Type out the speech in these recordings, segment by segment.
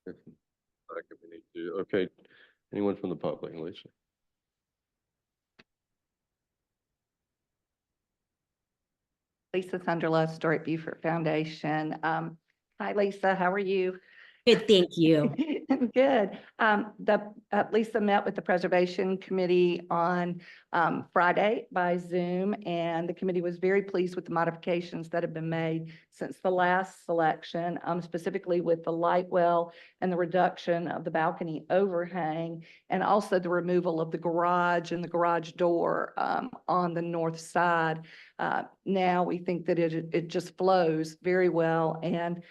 If we need to, okay. Anyone from the public, Lisa? Lisa Sunderland, Historic Beaufort Foundation. Hi, Lisa, how are you? Good, thank you. Good. Lisa met with the Preservation Committee on Friday by Zoom, and the committee was very pleased with the modifications that have been made since the last selection, specifically with the light well and the reduction of the balcony overhang, and also the removal of the garage and the garage door on the north side. Now we think that it just flows very well, and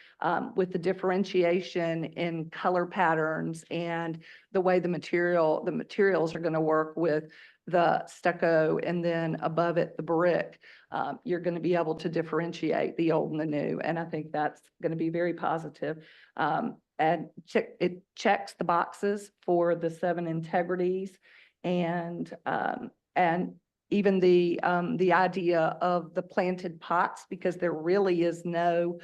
with the differentiation in color patterns and the way the materials are going to work with the stucco and then above it the brick, you're going to be able to differentiate the old and the new, and I think that's going to be very positive. And it checks the boxes for the 7 integrities, and even the idea of the planted pots, because there really is no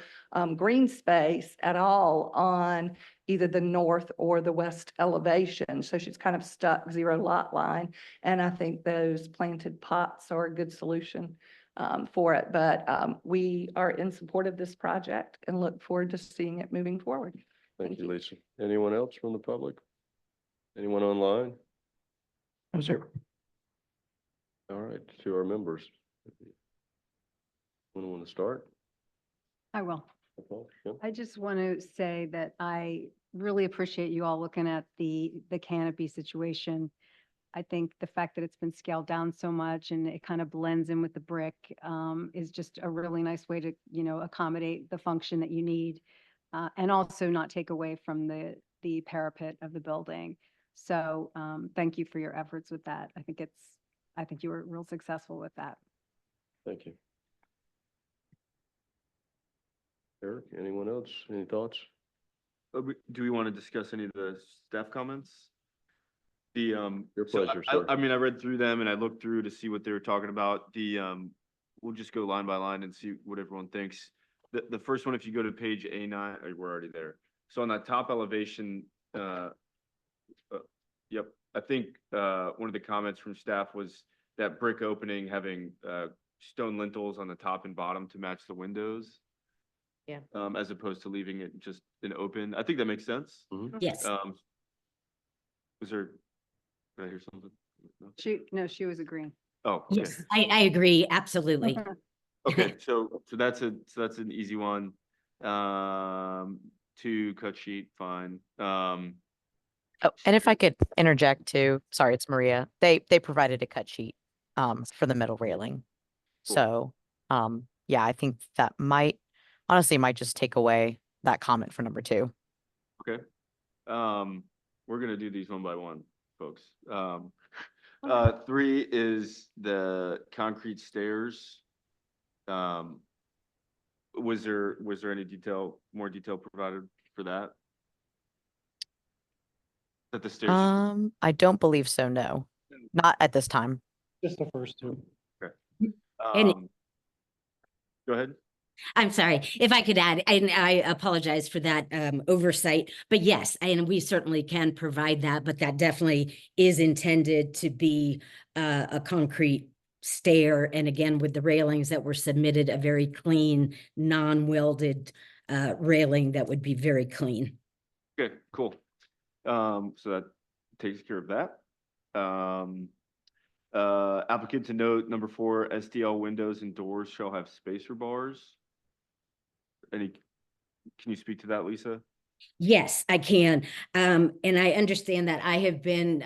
green space at all on either the north or the west elevation. So she's kind of stuck 0 lot line. And I think those planted pots are a good solution for it. But we are in support of this project and look forward to seeing it moving forward. Thank you, Lisa. Anyone else from the public? Anyone online? No, sir. All right, to our members. Anyone want to start? I will. Okay, yeah. I just want to say that I really appreciate you all looking at the canopy situation. I think the fact that it's been scaled down so much and it kind of blends in with the brick is just a really nice way to, accommodate the function that you need, and also not take away from the parapet of the building. So thank you for your efforts with that. I think you were real successful with that. Thank you. Eric, anyone else? Any thoughts? Do we want to discuss any of the staff comments? Your So pleasure, I sir. mean, I read through them and I looked through to see what they were talking about. We'll just go line by line and see what everyone thinks. The first one, if you go to page A9, we're already there. So on that top elevation, yep, I think one of the comments from staff was that brick opening having stone lintels on the top and bottom to match the windows. Yeah. As opposed to leaving it just an open. I think that makes sense. Yes. Was there, did I hear something? No? She was agreeing. Oh, okay. Yes, I agree. Absolutely. Okay, so that's an easy one. 2 cut sheet, fine. Oh, and if I could interject too, sorry, it's Maria. They provided a cut sheet for the middle railing. Cool. So yeah, I think that might just take away that comment for number 2. Okay. We're gonna do these one by one, folks. 3 is the concrete stairs. Was there any more detail provided for that? That the stairs. I don't believe so, no. Not at this time. Just the first 2. And- Go ahead. I'm sorry, if I could add, and I apologize for that oversight, but yes, and we certainly can provide that, but that definitely is intended to be a concrete stair. And again, with the railings that were submitted, a very clean, non-welded railing that would be very clean. Okay, cool. So that takes care of that. Applicant to note number 4, STL windows and doors shall have spacer bars. Can you speak to that, Lisa? Yes, I can. And I understand that I have been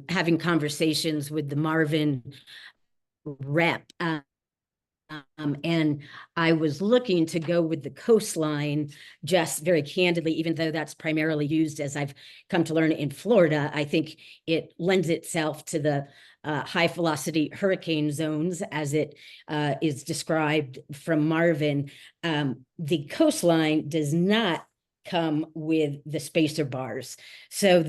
having conversations with the Marvin rep. And I was looking to go with the coastline, just very candidly, even though that's primarily used, as I've come to learn, in Florida. I think it lends itself to the high velocity hurricane zones as it is described from Marvin. The coastline does not come with the spacer bars. So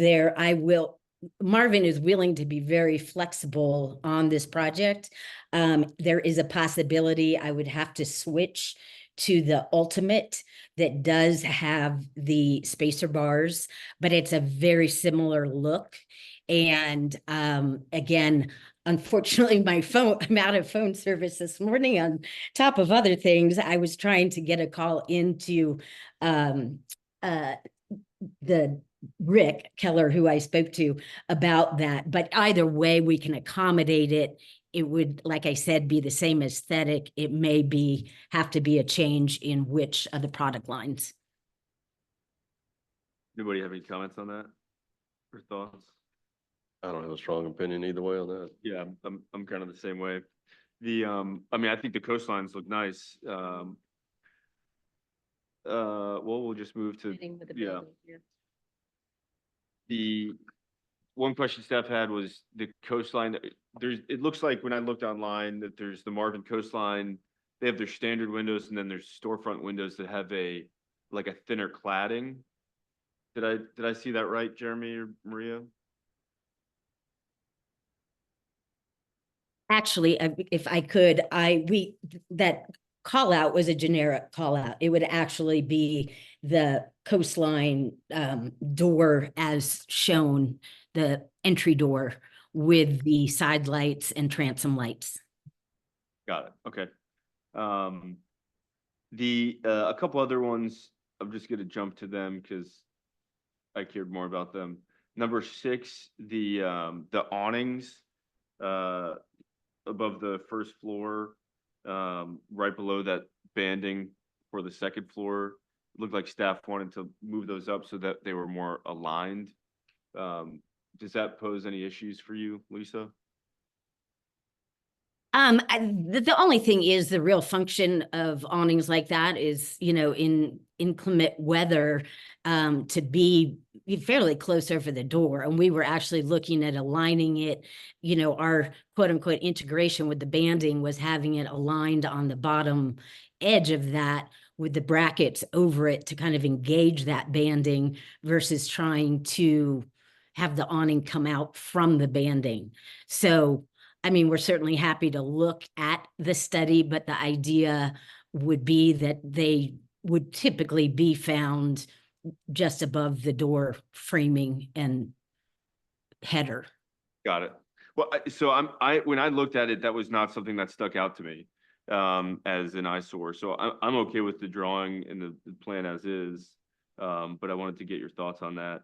Marvin is willing to be very flexible on this project. There is a possibility I would have to switch to the Ultimate that does have the spacer bars, but it's a very similar look. And again, unfortunately, my phone, I'm out of phone service this morning. On top of other things, I was trying to get a call into the Rick Keller, who I spoke to about that. But either way, we can accommodate it. It would, like I said, be the same aesthetic. It may be, have to be a change in which of the product lines. Anybody have any comments on that or thoughts? I don't have a strong opinion either way on that. Yeah, I'm kind of the same way. I mean, I think the coastlines look nice. Well, we'll just move to, yeah. The one question staff had was the coastline. It looks like when I looked online that there's the Marvin coastline. They have their standard windows and then there's storefront windows that have like a thinner cladding. Did I see that right, Jeremy or Maria? Actually, if I could, that call out was a generic call out. It would actually be the coastline door as shown, the entry door with the side lights and transom lights. Got it. Okay. A couple other ones, I'm just gonna jump to them because I cared more about them. Number 6, the awnings above the first floor, right below that banding for the second floor. It looked like staff wanted to move those up so that they were more aligned. Does that pose any issues for you, Lisa? The only thing is the real function of awnings like that is, you know, in inclement weather, to be fairly close over the door. And we were actually looking at aligning it, you know, our quote unquote integration with the banding was having it aligned on the bottom edge of that with the brackets over it to kind of engage that banding versus trying to have the awning come out from the banding. So I mean, we're certainly happy to look at the study, but the idea would be that they would typically be found just above the door framing and header. Got it. Well, so when I looked at it, that was not something that stuck out to me as an eyesore. So I'm okay with the drawing and the plan as is, but I wanted to get your thoughts on that.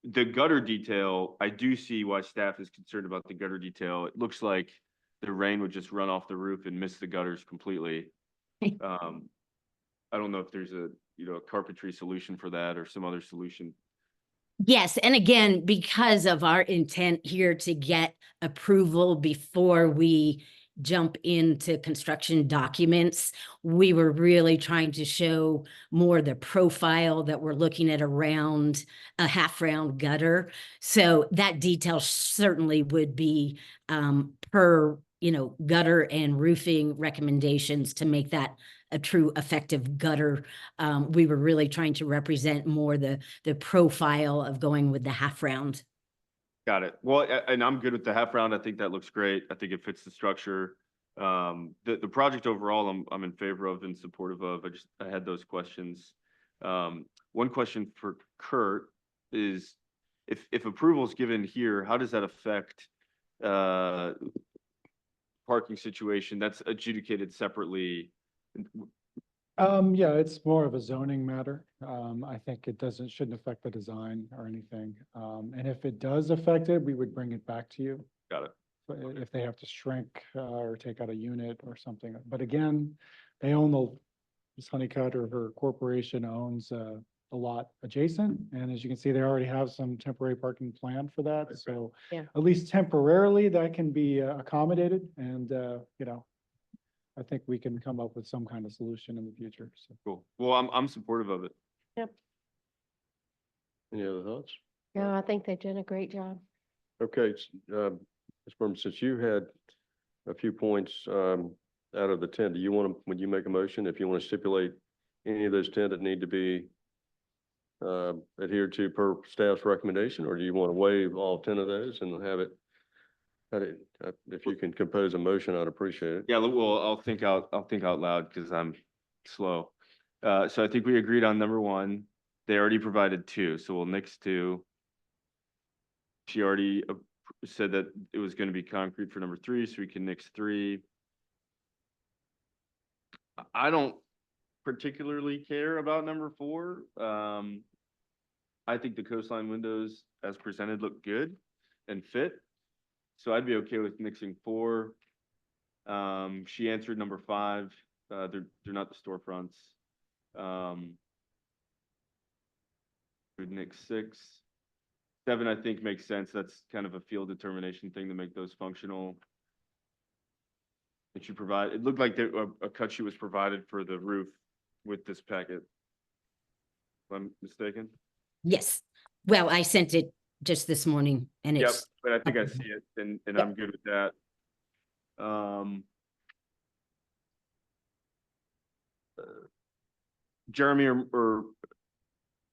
The gutter detail, I do see why staff is concerned about the gutter detail. It looks like the rain would just run off the roof and miss the gutters completely. I don't know if there's a carpentry solution for that or some other solution. Yes, and again, because of our intent here to get approval before we jump into construction documents, we were really trying to show more the profile that we're looking at around a half round gutter. So that detail certainly would be per, you know, gutter and roofing recommendations to make that a true effective gutter. We were really trying to represent more the profile of going with the half round. Got it. Well, and I'm good with the half round. I think that looks great. I think it fits the structure. The project overall, I'm in favor of and supportive of. I had those questions. One question for Kurt is, if approval is given here, how does that affect parking situation that's adjudicated separately? Yeah, it's more of a zoning matter. I think it shouldn't affect the design or anything. And if it does affect it, we would bring it back to you. Got it. If they have to shrink or take out a unit or something. But again, they own Ms. Honeycutt or her corporation owns a lot adjacent. And as you can see, they already have some temporary parking planned for that. Right. So Yeah. at least temporarily that can be accommodated. And, I think we can come up with some kind of solution in the future. So. Cool. Well, I'm supportive of it. Any other thoughts? No, I think they did a great job. Okay, Ms. Berman, since you had a few points out of the 10, do you want to, when you make a motion, if you want to stipulate any of those 10 that need to be adhered to per staff's recommendation, or do you want to waive all 10 of those and have it If you can compose a motion, I'd appreciate it. Yeah, well, I'll think out loud because I'm slow. So I think we agreed on number one. They already provided two, so we'll nix two. She already said that it was gonna be concrete for number three, so we can nix three. I don't particularly care about number four. I think the coastline windows as presented look good and fit. So I'd be okay with nixing four. She answered number five. They're not the storefronts. Would nix six. Seven, I think makes sense. That's kind of a field determination thing to make those functional. It looked like a cut sheet was provided for the roof with this packet. If I'm mistaken? Yes. Well, I sent it just this morning and Yep, it's, but I think I see it and Yep. I'm good with that. Jeremy or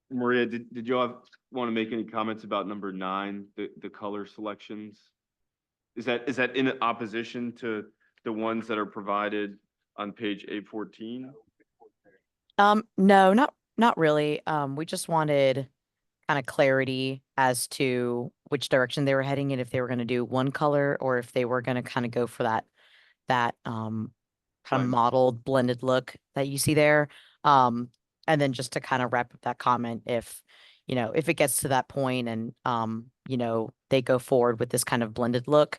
Maria, did you all want to make any comments about number nine, the color selections? Is that in opposition to the ones that are provided on page A14? No, not really. We just wanted kind of clarity as to which direction they were heading and if they were going to do one color or if they were going to kind of go for that kind of Fine. modeled blended look that you see there. And then just to kind of wrap up that comment, if it gets to that point and they go forward with this kind of blended look,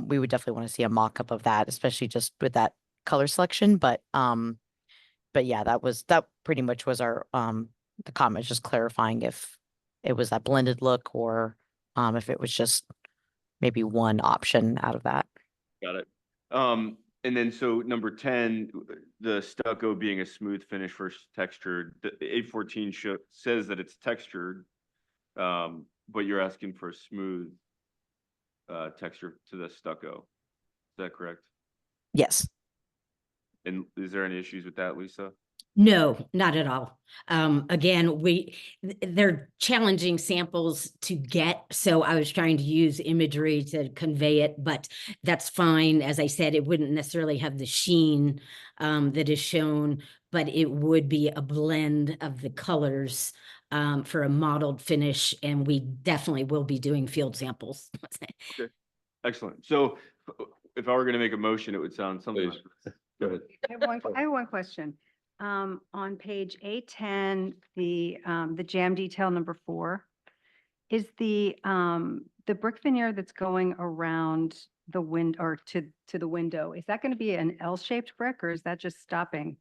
we would definitely want to see a mock-up of that, especially just with that color selection. But yeah, that pretty much was our the comment, just clarifying if it was that blended look or if it was just maybe one option out of that. Got it. And then so number 10, the stucco being a smooth finish versus textured, the A14 says that it's textured, but you're asking for a smooth texture to the stucco. Is that correct? Yes. And is there any issues with that, Lisa? no, not at all. Again, they're challenging samples to get, so I was trying to use imagery to convey it, but that's fine. As I said, it wouldn't necessarily have the sheen that is shown, but it would be a blend of the colors for a modeled finish, and we definitely will be doing field samples. Excellent. So if I were going to make a motion, it would sound something Please. like Go ahead. I have one question. On page A10, the jam detail number 4, is the brick veneer that's going around the wind or to the window, is that going to be an L-shaped brick or is that just stopping?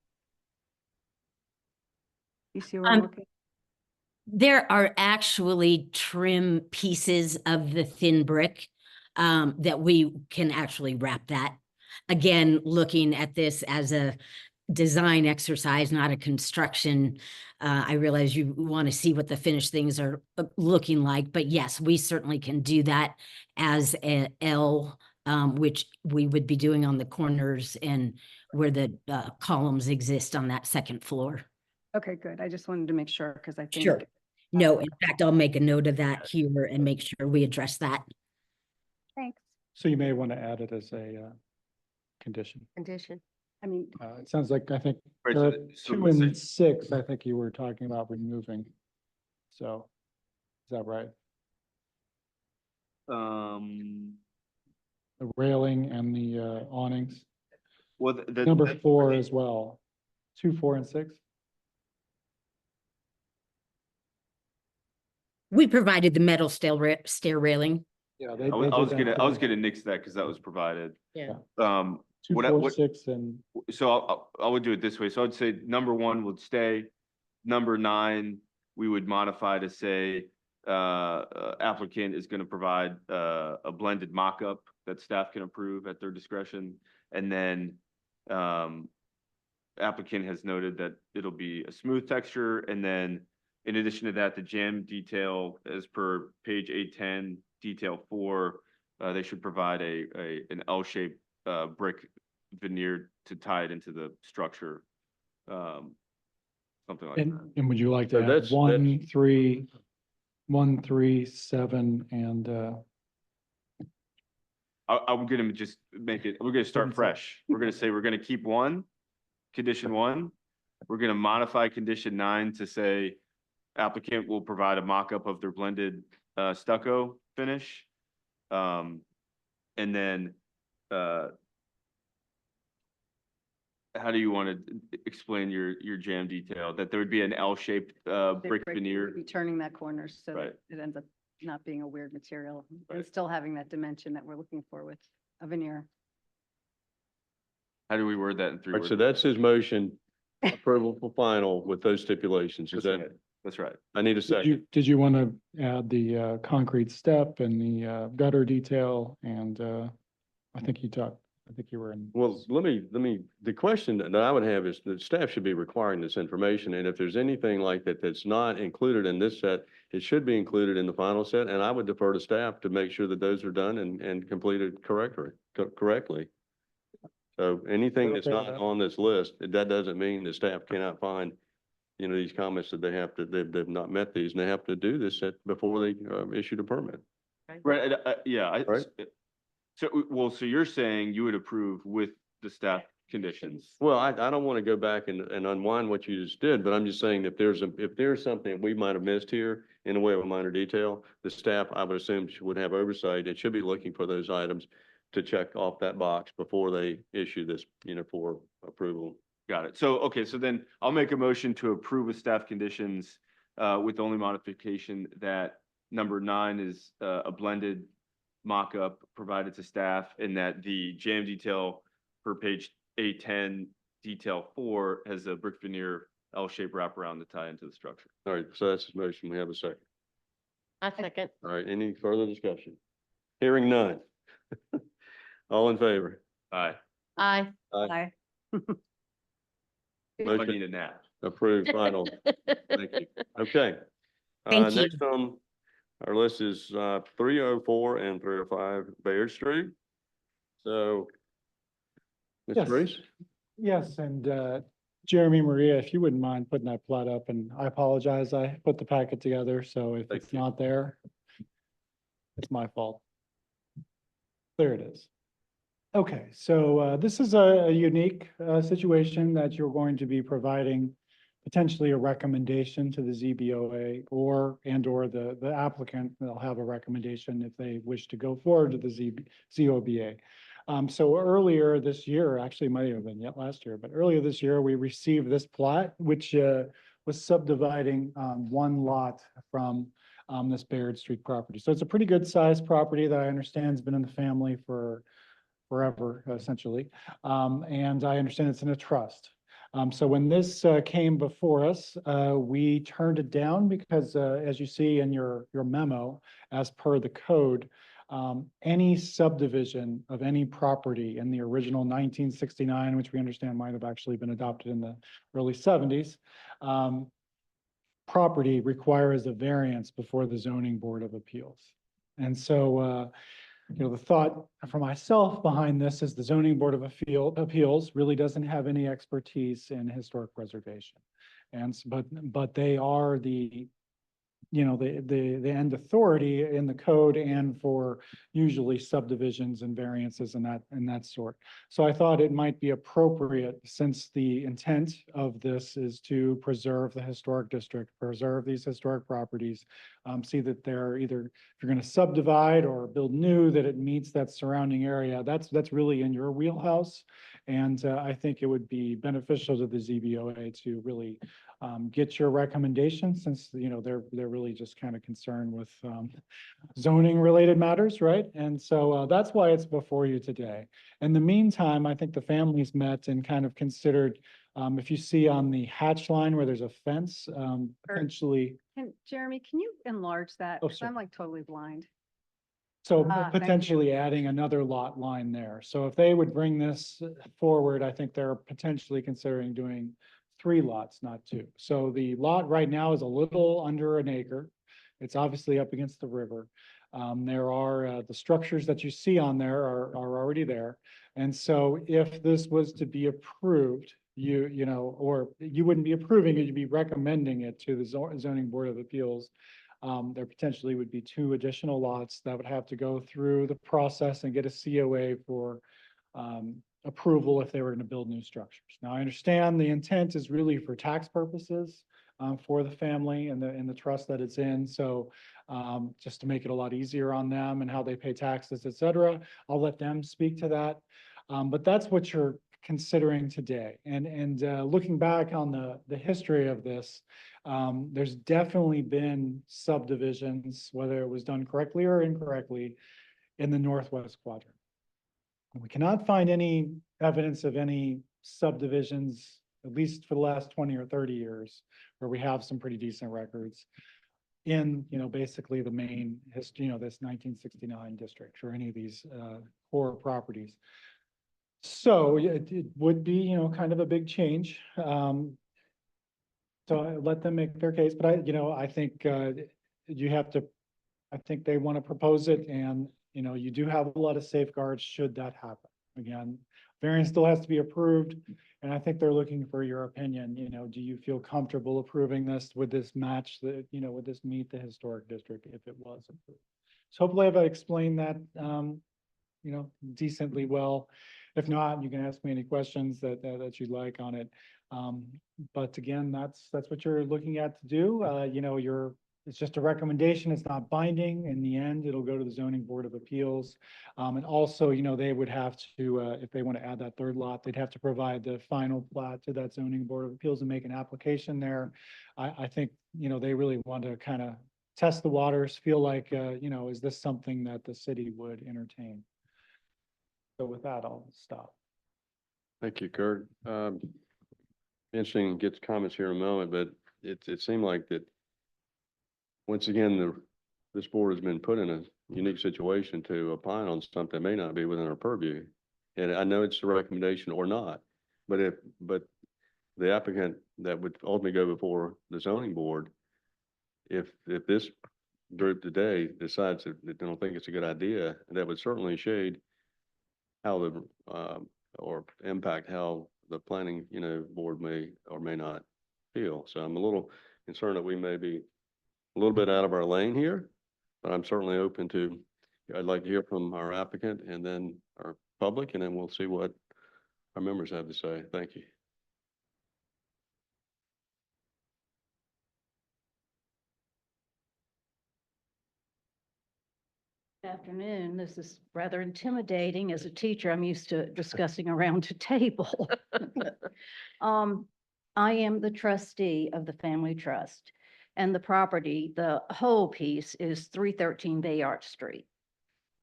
You see where I'm looking? There are actually trim pieces of the thin brick that we can actually wrap that. Again, looking at this as a design exercise, not a construction. I realize you want to see what the finished things are looking like, but yes, we certainly can do that as an L, which we would be doing on the corners and where the columns exist on that second floor. Okay, good. I just wanted to make sure because I think. Sure. No, in fact, I'll make a note of that here and make sure we address that. Thanks. So you may want to add it as a condition. Condition. I mean, It sounds like, I think, Right, so- so 2 let's and say- 6, I think you were talking about removing. So, is that right? The railing and the awnings. Well, Number 4 as well. 2, 4, and 6? We provided the metal stair railing. Yeah, I was gonna nix that because that was provided. Yeah. 2, what I- 4, what- 6, and So I would do it this way. So I'd say number 1 would stay. Number 9, we would modify to say applicant is going to provide a blended mock-up that staff can approve at their discretion. And then applicant has noted that it'll be a smooth texture. And then in addition to that, the jam detail as per page 810, detail 4, they should provide an L-shaped brick veneer to tie it into the structure. Something like that. and would you like So to add that's- 1, 3, 1, 3, 7, and I'm gonna just make it, we're gonna start fresh. We're gonna say we're gonna keep condition one. We're gonna modify condition 9 to say applicant will provide a mock-up of their blended stucco finish. And then how do you want to explain your jam detail? That there would be an L-shaped The brick veneer? would be turning that corner so Right. that it ends up not being a weird material and Right. still having that dimension that we're looking for with a veneer. How do we word that in 3 All right, words? so that's his motion, approval for final with those stipulations. Is That's that, right. That's right. I need a second. Did you want to add the concrete step and the gutter detail? And I think you were in. Well, the question that I would have is that staff should be requiring this information. And if there's anything like that that's not included in this set, it should be included in the final set. And I would defer to staff to make sure that those are done and completed correctly. So anything that's Okay with not that? on this list, that doesn't mean that staff cannot find, these comments that they've not met these, and they have to do this before they issue the permit. Right, yeah. Right. So you're saying you would approve with the staff conditions? Well, I don't want to go back and unwind what you just did, but I'm just saying if there's something we might have missed here in the way of a minor detail, the staff, I would assume, would have oversight. It should be looking for those items to check off that box before they issue this, for approval. Got it. So, okay, so then I'll make a motion to approve with staff conditions with the only modification that number 9 is a blended mock-up provided to staff, and that the jam detail per page A10 detail 4 has a brick veneer L-shaped wraparound to tie into the structure. All right, so that's his motion. We have a second. I second. All right, any further discussion? Hearing none. All in favor? Aye. Aye. Aye. I Motion need a nap. approved, final. Thank you. Okay. Thank you. Next on our list is 304 and 305 Bayard Street. So, Ms. Yes. Reese? Yes, and Jeremy, Maria, if you wouldn't mind putting that plot up, and I apologize, I put the packet together, so if Thank it's you. not there, it's my fault. There it is. Okay, so this is a unique situation that you're going to be providing potentially a recommendation to the ZBOA or the applicant. They'll have a recommendation if they wish to go forward to the ZOBA. So earlier this year, actually might have been yet last year, but earlier this year, we received this plot, which was subdividing one lot from this Bayard Street property. So it's a pretty good sized property that I understand has been in the family for forever, essentially. And I understand it's in a trust. So when this came before us, we turned it down because as you see in your memo, as per the code, any subdivision of any property in the original 1969, which we understand might have actually been adopted in the early 70s, property requires a variance before the Zoning Board of Appeals. And so, the thought for myself behind this is the Zoning Board of Appeals really doesn't have any expertise in historic preservation. But they are the end authority in the code and for usually subdivisions and variances and that sort. So I thought it might be appropriate, since the intent of this is to preserve the historic district, preserve these historic properties, see that they're either, if you're going to subdivide or build new, that it meets that surrounding area. That's really in your wheelhouse. And I think it would be beneficial to the ZBOA to really get your recommendation, since they're really just kind of concerned with zoning related matters, right? And so that's why it's before you today. In the meantime, I think the families met and kind of considered, if you see on the hatch line where there's a fence, potentially. Jeremy, can you enlarge that? Oh, Because sorry. I'm like totally blind. So thank you. potentially adding another lot line there. So if they would bring this forward, I think they're potentially considering doing 3 lots, not 2. So the lot right now is a little under an acre. It's obviously up against the river. There are the structures that you see on there are already there. And so if this was to be approved, or you wouldn't be approving it, you'd be recommending it to the Zoning Board of Appeals. there potentially would be 2 additional lots that would have to go through the process and get a COA for approval if they were going to build new structures. Now, I understand the intent is really for tax purposes for the family and the trust that it's in. So just to make it a lot easier on them and how they pay taxes, et cetera, I'll let them speak to that. But that's what you're considering today. And looking back on the history of this, there's definitely been subdivisions, whether it was done correctly or incorrectly, in the northwest quadrant. We cannot find any evidence of any subdivisions, at least for the last 20 or 30 years, where we have some pretty decent records in, basically the main history, this 1969 district or any of these core properties. So it would be, kind of a big change. So I let them make their case, but I think you have to, I think they want to propose it, and you do have a lot of safeguards should that happen. Again, variance still has to be approved, and I think they're looking for your opinion. Do you feel comfortable approving this? Would this match would this meet the historic district if it was approved? So hopefully I've explained that, decently well. If not, you can ask me any questions that you'd like on it. But again, that's what you're looking at to do. It's just a recommendation. It's not binding. In the end, it'll go to the Zoning Board of Appeals. And also, they would have to, if they want to add that 3rd lot, they'd have to provide the final plat to that Zoning Board of Appeals and make an application there. I think, they really want to kind of test the waters, feel like, is this something that the city would entertain? So with that, I'll stop. Thank you, Kurt. Interesting to get comments here in a moment, but it seemed like that once again, this board has been put in a unique situation to opine on something that may not be within our purview. And I know it's a recommendation or not, but the applicant that would ultimately go before the zoning board, if this group today decides that they don't think it's a good idea, that would certainly shade how or impact how the planning, board may or may not feel. So I'm a little concerned that we may be a little bit out of our lane here, but I'm certainly open to, I'd like to hear from our applicant and then our public, and then we'll see what our members have to say. Thank you. Afternoon. This is rather intimidating. As a teacher, I'm used to discussing around a table. I am the trustee of the Family Trust, and the property, the whole piece is 313 Bayard Street.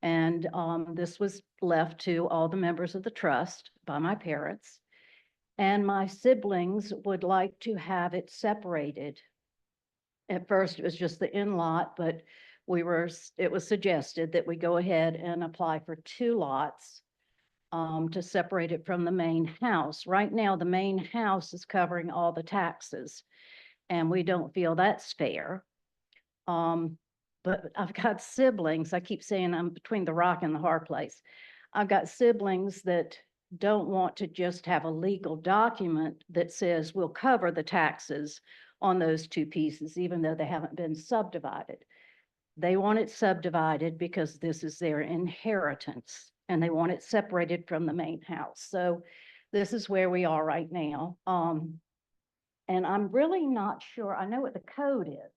And this was left to all the members of the trust by my parents. And my siblings would like to have it separated. At first, it was just the in-lot, but it was suggested that we go ahead and apply for 2 lots to separate it from the main house. Right now, the main house is covering all the taxes, and we don't feel that's fair. But I've got siblings, I keep saying I'm between the rock and the hard place. I've got siblings that don't want to just have a legal document that says we'll cover the taxes on those 2 pieces, even though they haven't been subdivided. They want it subdivided because this is their inheritance, and they want it separated from the main house. So this is where we are right now. And I'm really not sure, I know what the code is,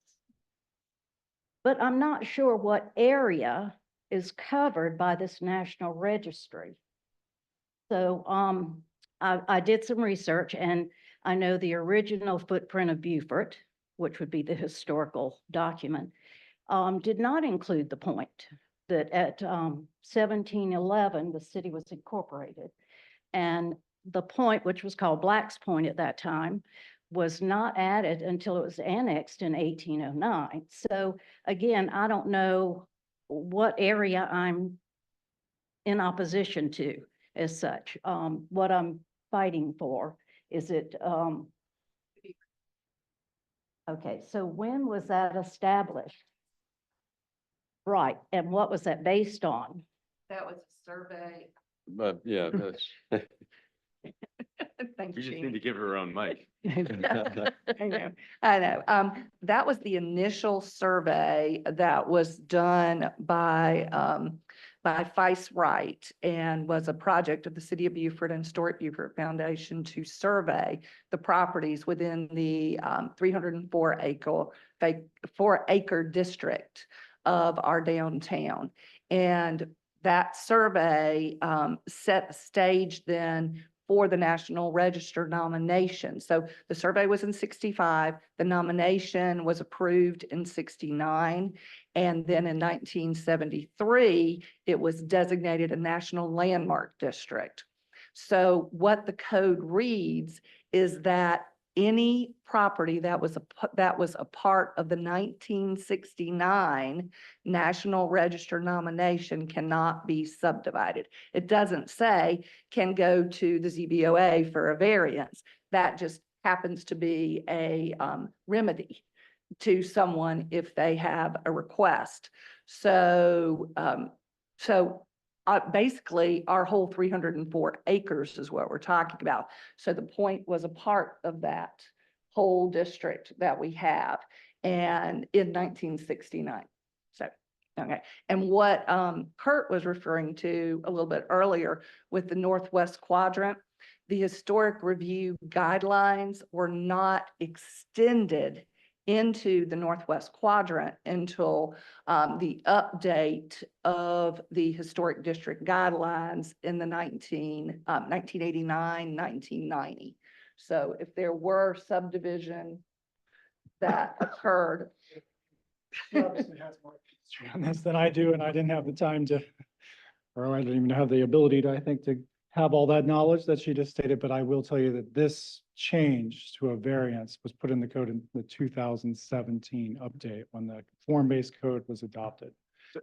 but I'm not sure what area is covered by this national registry. So I did some research, and I know the original footprint of Beaufort, which would be the historical document, did not include the point that at 1711, the city was incorporated. And the point, which was called Black's Point at that time, was not added until it was annexed in 1809. So again, I don't know what area I'm in opposition to as such. What I'm fighting for, is it, okay, so when was that established? Right, and what was that based on? That was a survey. But yeah, that's Thanks, We just need Jeannie. to give her her own mic. I know. That was the initial survey that was done by Feist Wright and was a project of the City of Beaufort and Historic Beaufort Foundation to survey the properties within the 304 acre district of our downtown. And that survey set the stage then for the National Register nomination. So the survey was in 65, the nomination was approved in 69, and then in 1973, it was designated a National Landmark District. So what the code reads is that any property that was a part of the 1969 National Register nomination cannot be subdivided. It doesn't say can go to the ZBOA for a variance. That just happens to be a remedy to someone if they have a request. So, basically, our whole 304 acres is what we're talking about. So the point was a part of that whole district that we have, and in 1969. So, okay. And what Kurt was referring to a little bit earlier with the Northwest Quadrant, the historic review guidelines were not extended into the Northwest Quadrant until the update of the historic district guidelines in the 1989, 1990. So if there were subdivision that occurred. She obviously has more history on this than I do, and I didn't have the time to, or I didn't even have the ability to, I think, to have all that knowledge that she just stated, but I will tell you that this change to a variance was put in the code in the 2017 update when the form-based code was adopted.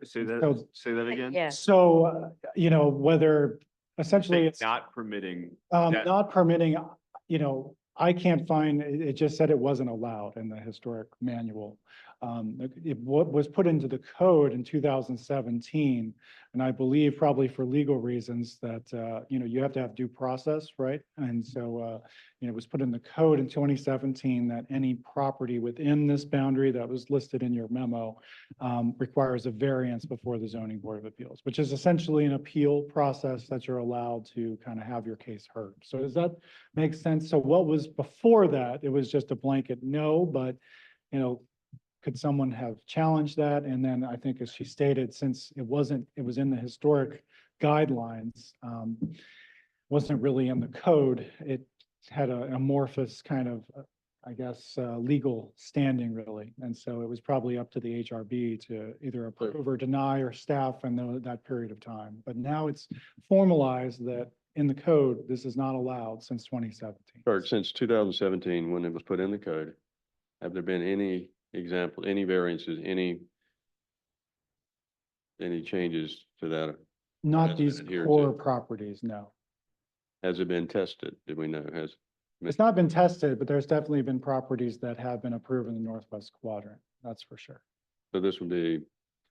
Say So- that again. Yeah. So, whether essentially it's Not permitting. not that- permitting, I can't find, it just said it wasn't allowed in the historic manual. What was put into the code in 2017, and I believe probably for legal reasons that, you have to have due process, right? And so, it was put in the code in 2017 that any property within this boundary that was listed in your memo requires a variance before the zoning board of appeals, which is essentially an appeal process that you're allowed to kind of have your case heard. So does that make sense? So what was before that? It was just a blanket no, but, could someone have challenged that? And then I think, as she stated, since it was in the historic guidelines, wasn't really in the code, it had an amorphous kind of, legal standing really. And so it was probably up to the HRB to either approve or deny or staff in that period of time. But now it's formalized that in the code, this is not allowed since 2017. Kurt, since 2017, when it was put in the code, have there been any any variances, any changes to that? Not Has these been adhered core to. properties, no. Has it been tested? Do we know? It's not been tested, but there's definitely been properties that have been approved in the Northwest Quadrant. That's for sure. So this would be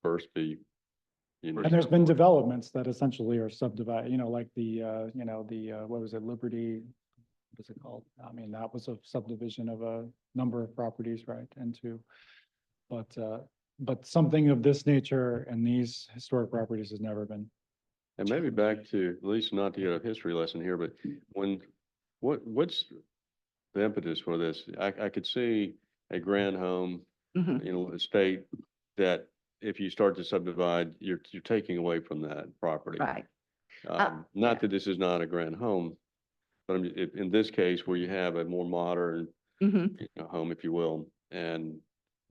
And there's been developments that essentially are subdivided, like what was it, Liberty? What's it called? I mean, that was a subdivision of a number of properties, right? But something of this nature and these historic properties has never been. And maybe back to, at least not to get a history lesson here, but what's the impetus for this? I could see a grand home, Mhm. estate that if you start to subdivide, you're taking away from that property. Right. Not that this is not a grand home, but in this case where you have a more modern Mhm. home, if you will, and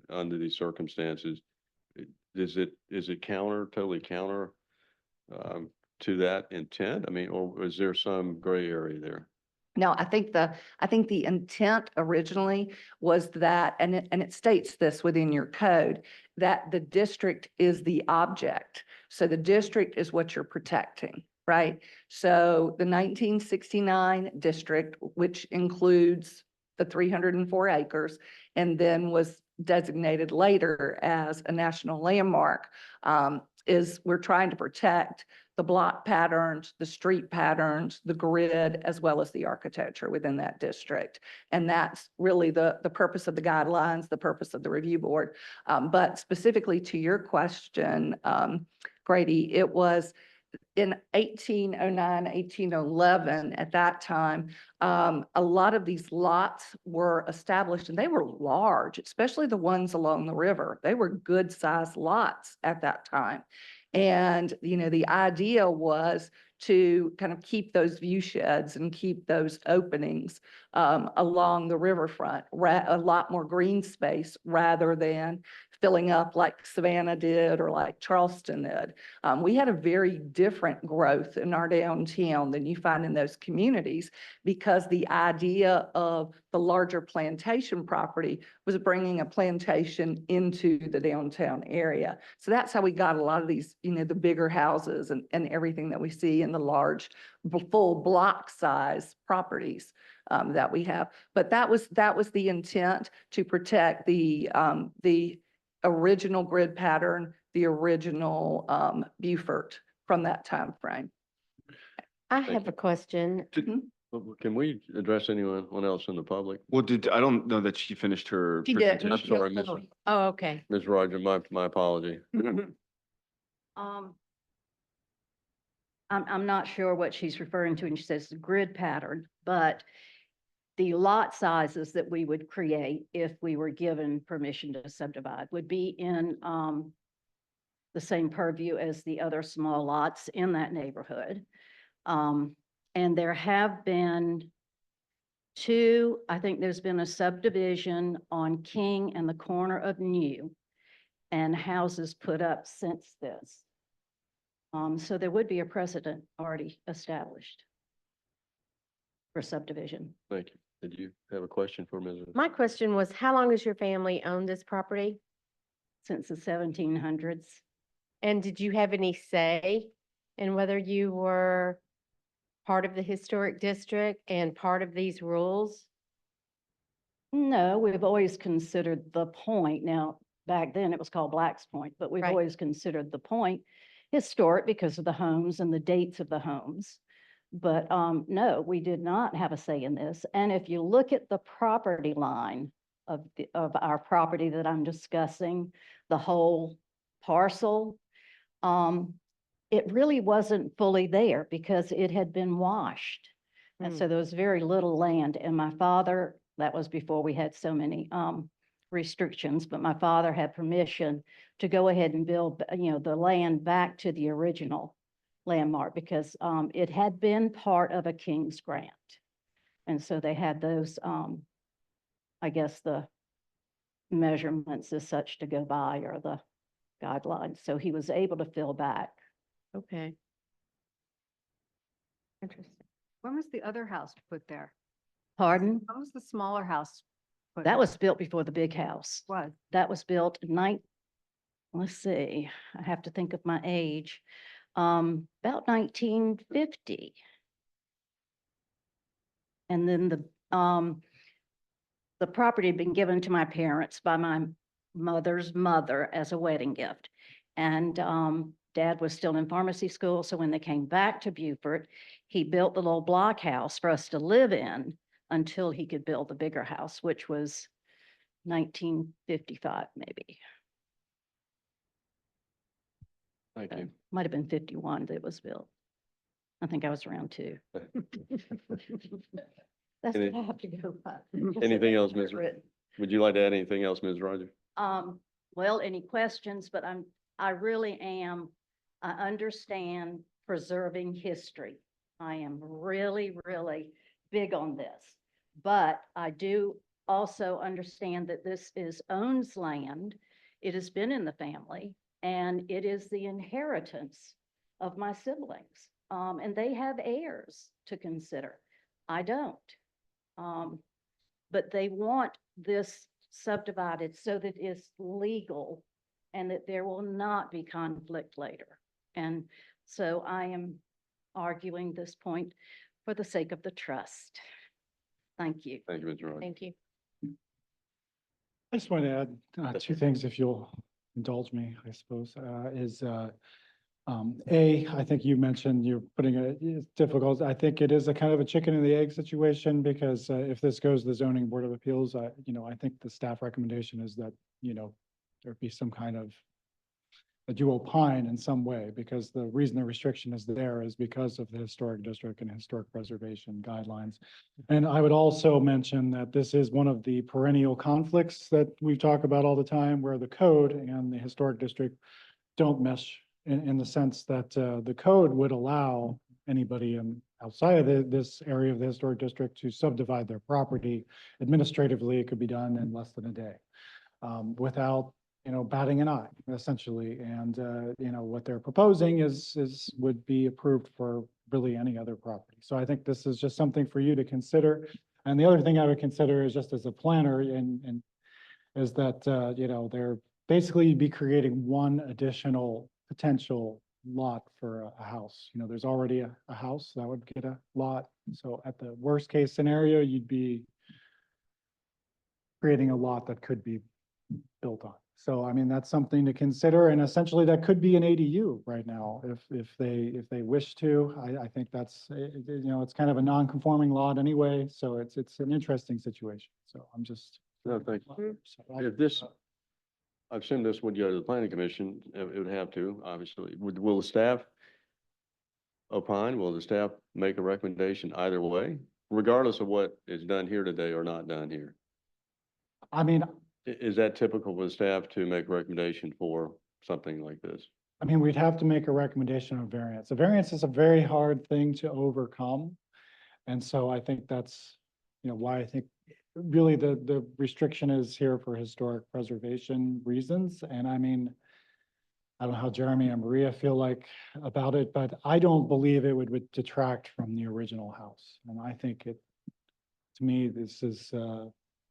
under these circumstances, is it totally counter to that intent? I mean, or is there some gray area there? No, I think the intent originally was that, and it states this within your code, that the district is the object. So the district is what you're protecting, right? So the 1969 district, which includes the 304 acres, and then was designated later as a national landmark, is we're trying to protect the block patterns, the street patterns, the grid, as well as the architecture within that district. And that's really the purpose of the guidelines, the purpose of the review board. But specifically to your question, Grady, it was in 1809, 1811, at that time, a lot of these lots were established and they were large, especially the ones along the river. They were good sized lots at that time. And, the idea was to kind of keep those view sheds and keep those openings along the riverfront, a lot more green space rather than filling up like Savannah did or like Charleston did. We had a very different growth in our downtown than you find in those communities because the idea of the larger plantation property was bringing a plantation into the downtown area. So that's how we got a lot of these, the bigger houses and everything that we see in the large, full block size properties that we have. But that was the intent, to protect the original grid pattern, the original Beaufort from that time frame. I Thank have a question. Can we address anyone else in the public? Well, I don't know that she finished her She did. I'm presentation. sorry, Ms. Oh, okay. Ms. Roger, my apology. I'm not sure what she's referring to when she says the grid pattern, but the lot sizes that we would create if we were given permission to subdivide would be in the same purview as the other small lots in that neighborhood. And there have been I think there's been a subdivision on King and the corner of New, and houses put up since this. So there would be a precedent already established for subdivision. Thank you. Did you have a question for Ms.? My question was, how long has your family owned this property? Since the 1700s. And did you have any say in whether you were part of the historic district and part of these rules? No, we've always considered the point. Now, back then it was called Black's Point, but we've Right. always considered the point historic because of the homes and the dates of the homes. But no, we did not have a say in this. And if you look at the property line of our property that I'm discussing, the whole parcel, it really wasn't fully there because it had been washed. And so there was very little land. And my father, that was before we had so many restrictions, but my father had permission to go ahead and build, the land back to the original landmark because it had been part of a King's grant. And so they had those, I guess, the measurements as such to go by, or the guidelines. So he was able to fill back. Okay. Interesting. When was the other house put there? Pardon? When was the smaller house put? That was built before the big house. Was. That was built let's see, I have to think of my age, about 1950. And then the property had been given to my parents by my mother's mother as a wedding gift. And Dad was still in pharmacy school, so when they came back to Beaufort, he built the little block house for us to live in until he could build the bigger house, which was 1955, maybe. Thank you. Might have been 51 that it was built. I think I was around 2. That's Any- what I have to go by. Anything else, Ms. Written. Would you like to add anything else, Ms. Roger? Well, any questions, but I really am, I understand preserving history. I am really, really big on this. But I do also understand that this is owns land. It has been in the family, and it is the inheritance of my siblings. And they have heirs to consider. I don't. But they want this subdivided so that it's legal and that there will not be conflict later. And so I am arguing this point for the sake of the trust. Thank you. Thank you, Ms. Roger. Thank you. I just want to add 2 things if you'll indulge me, I suppose, is, I think you mentioned you're putting it's difficult. I think it is a kind of a chicken and the egg situation because if this goes to the zoning board of appeals, I think the staff recommendation is that, there be some kind of that you opine in some way, because the reason the restriction is there is because of the historic district and historic preservation guidelines. And I would also mention that this is one of the perennial conflicts that we talk about all the time, where the code and the historic district don't mesh in the sense that the code would allow anybody outside of this area of the historic district to subdivide their property. Administratively, it could be done in less than a day without batting an eye, essentially. And, what they're proposing would be approved for really any other property. So I think this is just something for you to consider. And the other thing I would consider is just as a planner and is that, they're basically be creating one additional potential lot for a house. There's already a house that would get a lot. So at the worst case scenario, you'd be creating a lot that could be built on. So, I mean, that's something to consider, and essentially that could be an ADU right now if they wish to. I think that's, it's kind of a non-conforming lot anyway, so it's an interesting situation. So I'm just. No, thank you. So I- If this, I assume this would go to the planning commission, it would have to, obviously. Will the staff opine? Will the staff make a recommendation either way, regardless of what is done here today or not done here? I mean, Is that typical for the staff to make a recommendation for something like this? we'd have to make a recommendation on variance. A variance is a very hard thing to overcome. And so I think that's, why I think really the restriction is here for historic preservation reasons. And I don't know how Jeremy and Maria feel like about it, but I don't believe it would detract from the original house. And I think to me, this is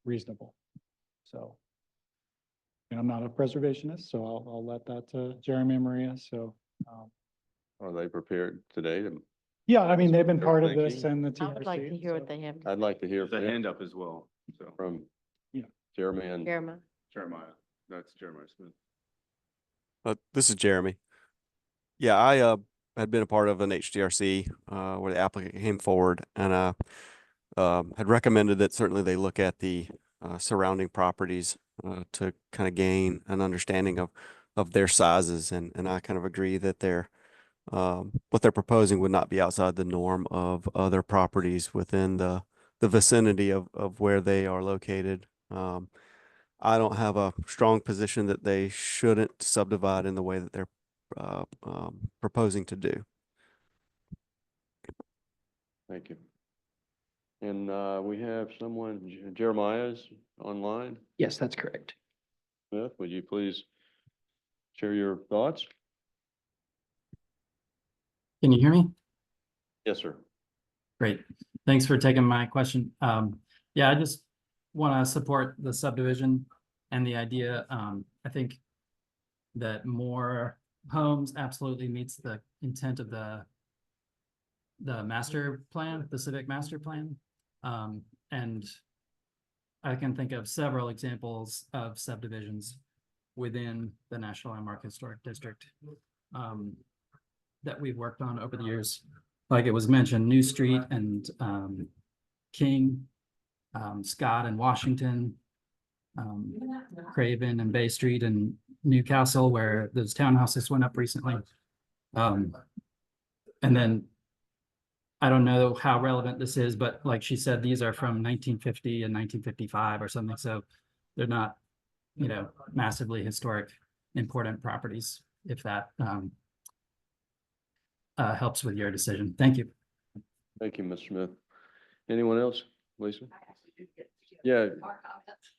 reasonable. So, I'm not a preservationist, so I'll let that to Jeremy and Maria. So, Are they prepared today to? yeah, they've been part of Thinking. this and the TRC. I would like to hear what so- they have to I'd like to hear There's a hand up as well, so. from Yeah. Jeremy and Jeremiah. Jeremiah, that's Jeremiah Smith. This is Jeremy. Yeah, I had been a part of an HDRC where the applicant came forward and had recommended that certainly they look at the surrounding properties to kind of gain an understanding of their sizes, and I kind of agree that what they're proposing would not be outside the norm of other properties within the vicinity of where they are located. I don't have a strong position that they shouldn't subdivide in the way that they're proposing to do. Thank you. And we have someone, Jeremiah's online. Yes, that's correct. Smith, would you please share your thoughts? Can you hear me? Yes, sir. Great. Thanks for taking my question. Yeah, I just want to support the subdivision and the idea. I think that more homes absolutely meets the intent of the master plan, the civic master plan. And I can think of several examples of subdivisions within the National Landmark Historic District that we've worked on over the years. Like it was mentioned, New Street and King, Scott and Washington, Craven and Bay Street and Newcastle, where those townhouses went up recently. And then I don't know how relevant this is, but like she said, these are from 1950 and 1955 or something. So they're not, massively historic, important properties, if that helps with your decision. Thank you. Thank you, Mr. Smith. Anyone else? Lisa? Yeah.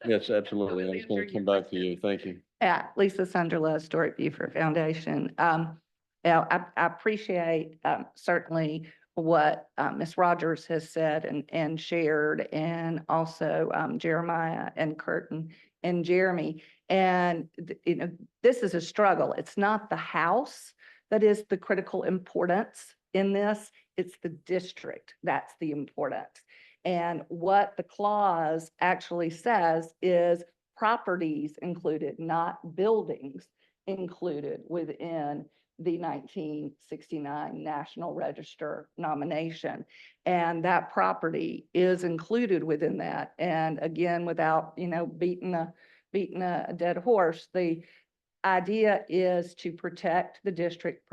Yes, absolutely. I was going to come back to you. Thank you. Yeah, Lisa Sunderland, Historic Beaufort Foundation. I appreciate certainly what Ms. Rogers has said and shared, and also Jeremiah and Curtin and Jeremy. And, this is a struggle. It's not the house that is the critical importance in this. It's the district. That's the importance. And what the clause actually says is properties included, not buildings included within the 1969 National Register nomination. And that property is included within that. And again, without, beating a dead horse, the idea is to protect the district,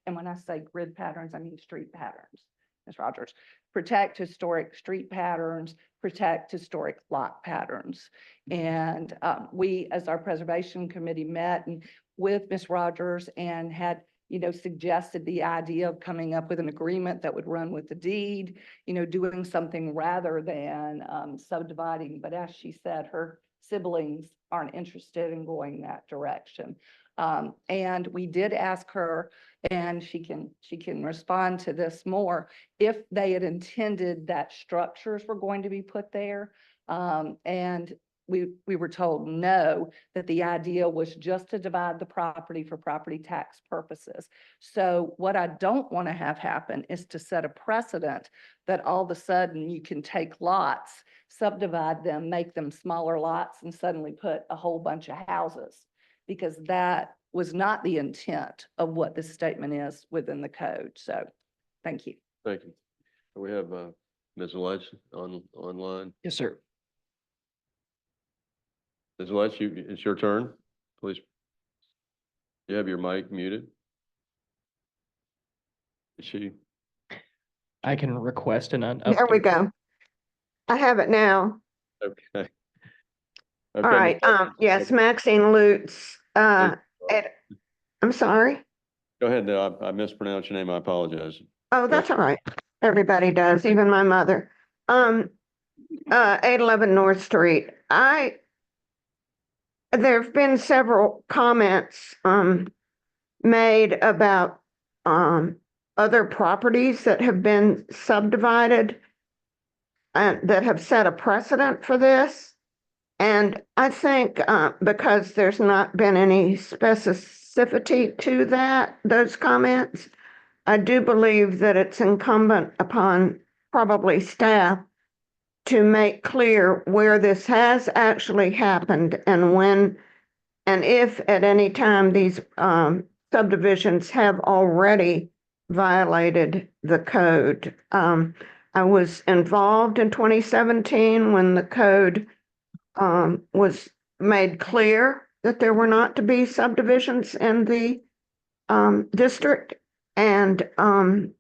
and when I say grid patterns, I mean street patterns, Ms. Rogers, protect historic street patterns, protect historic lot patterns. And we, as our preservation committee, met with Ms. Rogers and had, suggested the idea of coming up with an agreement that would run with the deed, doing something rather than subdividing. But as she said, her siblings aren't interested in going that direction. And we did ask her, and she can respond to this more, if they had intended that structures were going to be put there. And we were told no, that the idea was just to divide the property for property tax purposes. So what I don't want to have happen is to set a precedent that all of a sudden you can take lots, subdivide them, make them smaller lots, and suddenly put a whole bunch of houses, because that was not the intent of what this statement is within the code. So, thank you. Thank you. We have Ms. Lutz online. Yes, sir. Ms. Lutz, it's your turn, please. You have your mic muted. Is she? I can request an There we go. I have it now. Okay. All right. Yes, Maxine Lutz. I'm sorry. Go ahead. I mispronounced your name. I apologize. Oh, that's all right. Everybody does, even my mother. 811 North Street. There have been several comments made about other properties that have been subdivided and that have set a precedent for this. And I think because there's not been any specificity to those comments, I do believe that it's incumbent upon probably staff to make clear where this has actually happened and when, and if at any time these subdivisions have already violated the code. I was involved in 2017 when the code was made clear that there were not to be subdivisions in the district. And I'm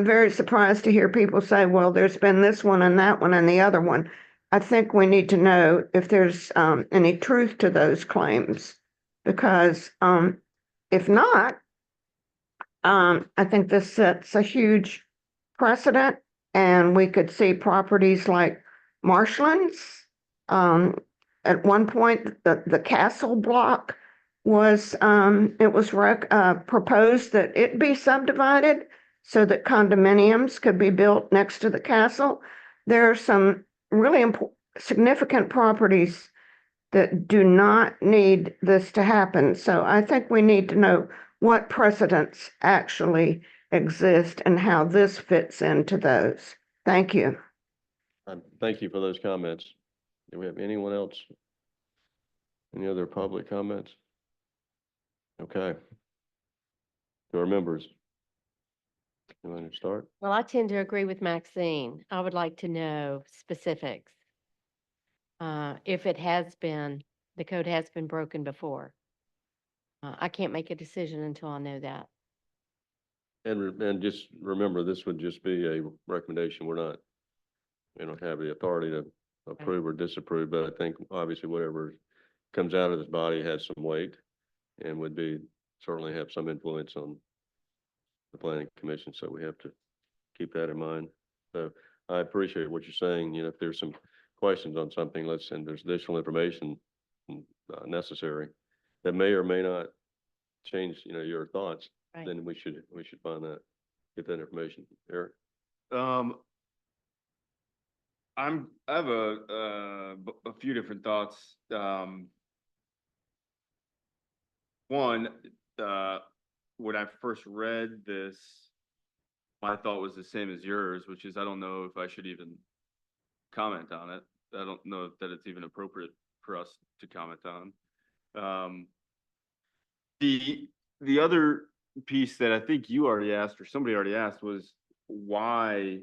very surprised to hear people say, well, there's been this one and that one and the other one. I think we need to know if there's any truth to those claims, because if not, I think this sets a huge precedent, and we could see properties like Marshlands. At one point, the castle block was, it was proposed that it be subdivided so that condominiums could be built next to the castle. There are some really significant properties that do not need this to happen. So I think we need to know what precedents actually exist and how this fits into those. Thank you. Thank you for those comments. Do we have anyone else? Any other public comments? Okay. To our members. You want to start? Well, I tend to agree with Maxine. I would like to know specifics. If it has been, the code has been broken before. I can't make a decision until I know that. And just remember, this would just be a recommendation. We don't have the authority to approve or disapprove, but I think obviously whatever comes out of this body has some weight and would certainly have some influence on the planning commission. So we have to keep that in mind. So I appreciate what you're saying. If there's some questions on something, and there's additional information necessary that may or may not change, your thoughts, Right. then we should get that information. Eric? I have a few different thoughts. One, when I first read this, my thought was the same as yours, which is I don't know if I should even comment on it. I don't know that it's even appropriate for us to comment on. The other piece that I think you already asked, or somebody already asked, was why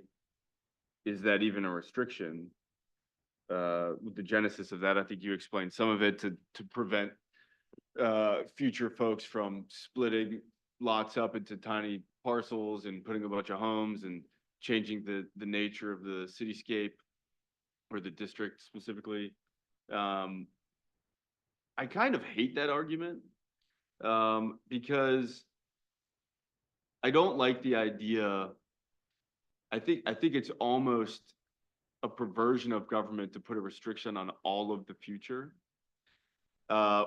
is that even a restriction? With the genesis of that, I think you explained some of it to prevent future folks from splitting lots up into tiny parcels and putting a bunch of homes and changing the nature of the cityscape or the district specifically. I kind of hate that argument because I don't like the idea. I think it's almost a perversion of government to put a restriction on all of the future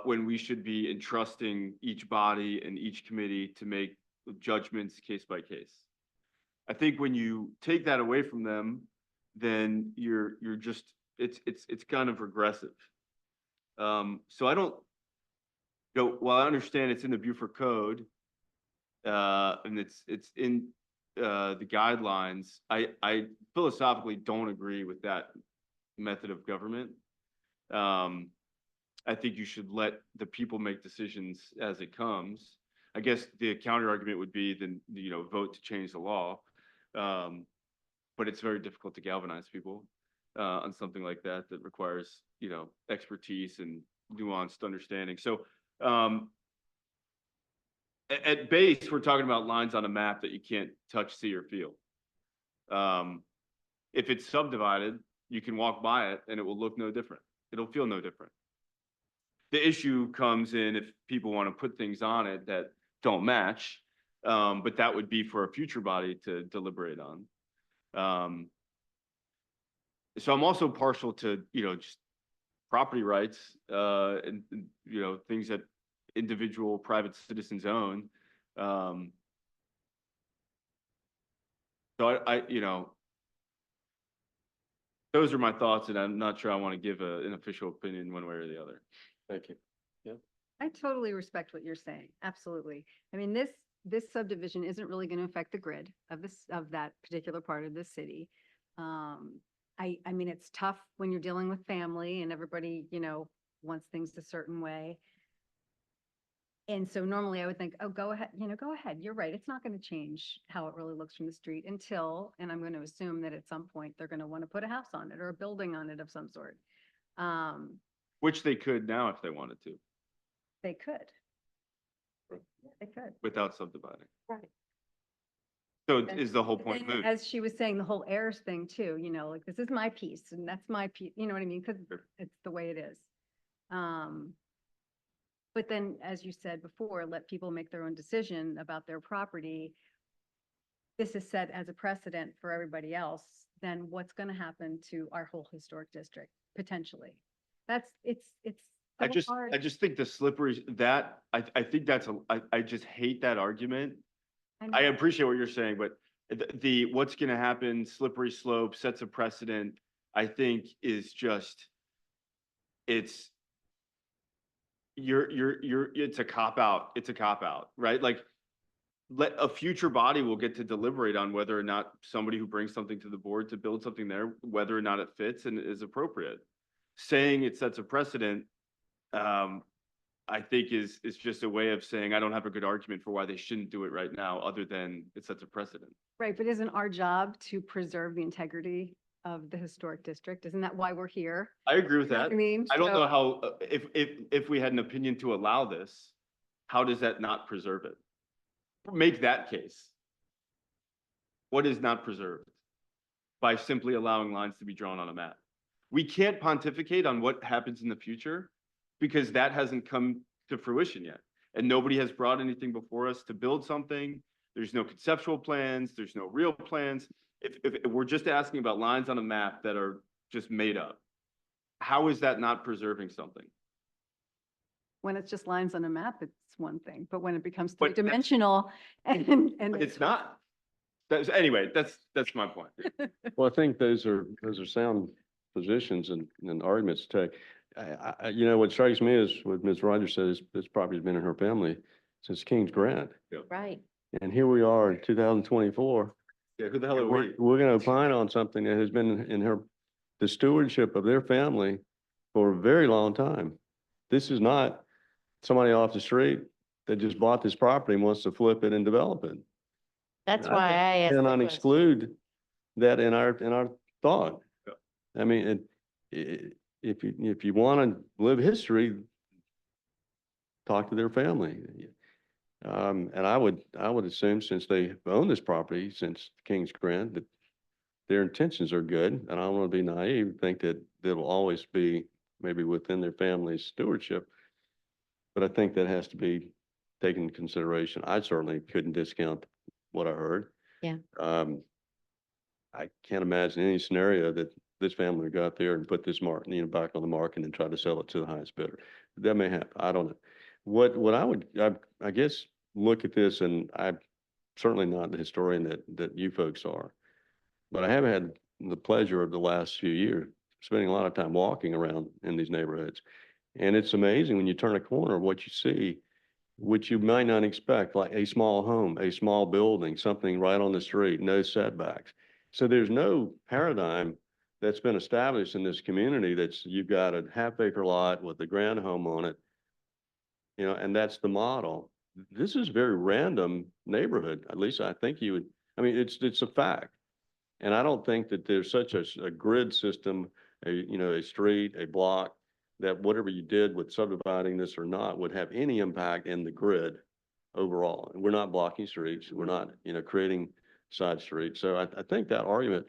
when we should be entrusting each body and each committee to make judgments case by case. I think when you take that away from them, then you're just it's kind of regressive. So I don't, while I understand it's in the Beaufort Code and it's in the guidelines, I philosophically don't agree with that method of government. I think you should let the people make decisions as it comes. I guess the counter argument would be then, vote to change the law. But it's very difficult to galvanize people on something like that requires, expertise and nuanced understanding. So at base, we're talking about lines on a map that you can't touch, see, or feel. If it's subdivided, you can walk by it and it will look no different. It'll feel no different. The issue comes in if people want to put things on it that don't match, but that would be for a future body to deliberate on. So I'm also partial to, just property rights and things that individual private citizens own. So I those are my thoughts, and I'm not sure I want to give an official opinion one way or the other. Thank you. I totally respect what you're saying. Absolutely. I mean, this subdivision isn't really going to affect the grid of that particular part of the city. I mean, it's tough when you're dealing with family and everybody, wants things a certain way. And so normally I would think, oh, go ahead, go ahead. You're right. It's not going to change how it really looks from the street until, and I'm going to assume that at some point they're going to want to put a house on it or a building on it of some sort. Which they could now if they wanted to, They could. Yeah, they could. without subdividing. Right. So And- is the whole But point then, moot? as she was saying, the whole heirs thing too, like this is my piece and that's my piece, you know what I mean? Because Sure. it's the way it is. But then, as you said before, let people make their own decision about their property. This is set as a precedent for everybody else, then what's going to happen to our whole historic district potentially? It's I so just hard. think the slippery, that, I think that's I just hate that argument. I know. appreciate what you're saying, but the what's gonna happen, slippery slope, sets a precedent, I think is just, it's it's a cop out. It's a cop out, right? Like, let a future body will get to deliberate on whether or not somebody who brings something to the board to build something there, whether or not it fits and is appropriate. Saying it sets a precedent, I think is just a way of saying, I don't have a good argument for why they shouldn't do it right now, other than it sets a precedent. Right, but isn't our job to preserve the integrity of the historic district? Isn't that why we're here? I agree with You know what that. I mean, I don't So- know how, if we had an opinion to allow this, how does that not preserve it? Make that case. What is not preserved? By simply allowing lines to be drawn on a map. We can't pontificate on what happens in the future because that hasn't come to fruition yet. And nobody has brought anything before us to build something. There's no conceptual plans. There's no real plans. If we're just asking about lines on a map that are just made up, how is that not preserving something? When it's just lines on a map, it's one thing, but when it becomes But that's- three-dimensional and It's not. Anyway, that's my point. Well, I think those are sound positions and arguments to take. What strikes me is what Ms. Rogers says, this property's been in her family since King's Grant. Right. And here we are in 2024. Yeah, who the hell are we? We're going to opine on something that has been in the stewardship of their family for a very long time. This is not somebody off the street that just bought this property and wants to flip it and develop it. That's I why think I we asked the cannot question. exclude that in our thought. I mean, if you want to live history, talk to their family. And I would assume, since they own this property since King's Grant, that their intentions are good. And I don't want to be naive, think that it'll always be maybe within their family's stewardship. But I think that has to be taken into consideration. I certainly couldn't discount what I heard. Yeah. I can't imagine any scenario that this family would go out there and put this back on the market and try to sell it to the highest bidder. That may happen. I don't know. What I would, I guess, look at this, and I'm certainly not the historian that you folks are, but I have had the pleasure of the last few years spending a lot of time walking around in these neighborhoods. And it's amazing when you turn a corner what you see, which you might not expect, like a small home, a small building, something right on the street, no setbacks. So there's no paradigm that's been established in this community that's you've got a half-acre lot with a grand home on it, and that's the model. This is a very random neighborhood. At least I think you would, I mean, it's a fact. And I don't think that there's such a grid system, a street, a block, that whatever you did with subdividing this or not would have any impact in the grid overall. And we're not blocking streets. We're not, creating side streets. So I think that argument,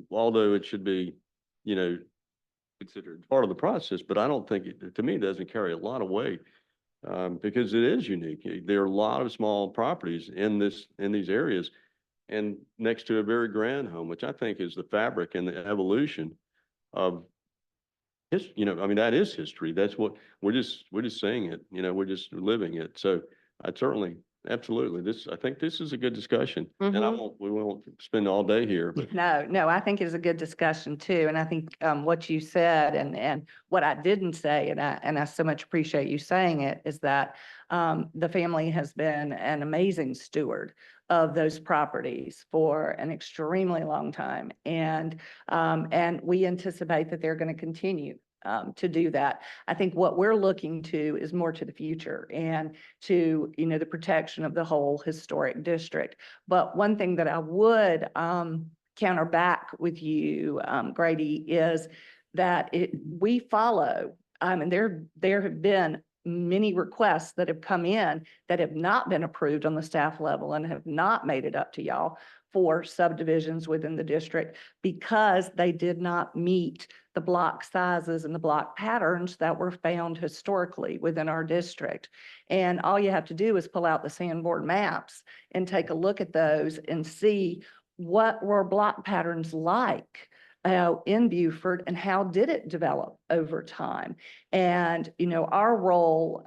although it should be, considered part of the process, but I don't think it, to me, doesn't carry a lot of weight. Because it is unique. There are a lot of small properties in these areas, and next to a very grand home, which I think is the fabric and the evolution of I mean, that is history. That's what we're just saying it. We're just living it. So I certainly, absolutely, I think this is a good discussion, and we won't spend all day here, but No, I think it's a good discussion too. And I think what you said and what I didn't say, and I so much appreciate you saying it, is that the family has been an amazing steward of those properties for an extremely long time. And we anticipate that they're going to continue to do that. I think what we're looking to is more to the future and to, the protection of the whole historic district. But one thing that I would counter back with you, Grady, is that we follow, and there have been many requests that have come in that have not been approved on the staff level and have not made it up to y'all for subdivisions within the district because they did not meet the block sizes and the block patterns that were found historically within our district. And all you have to do is pull out the Sanborn maps and take a look at those and see what were block patterns like in Beaufort and how did it develop over time. And, our role,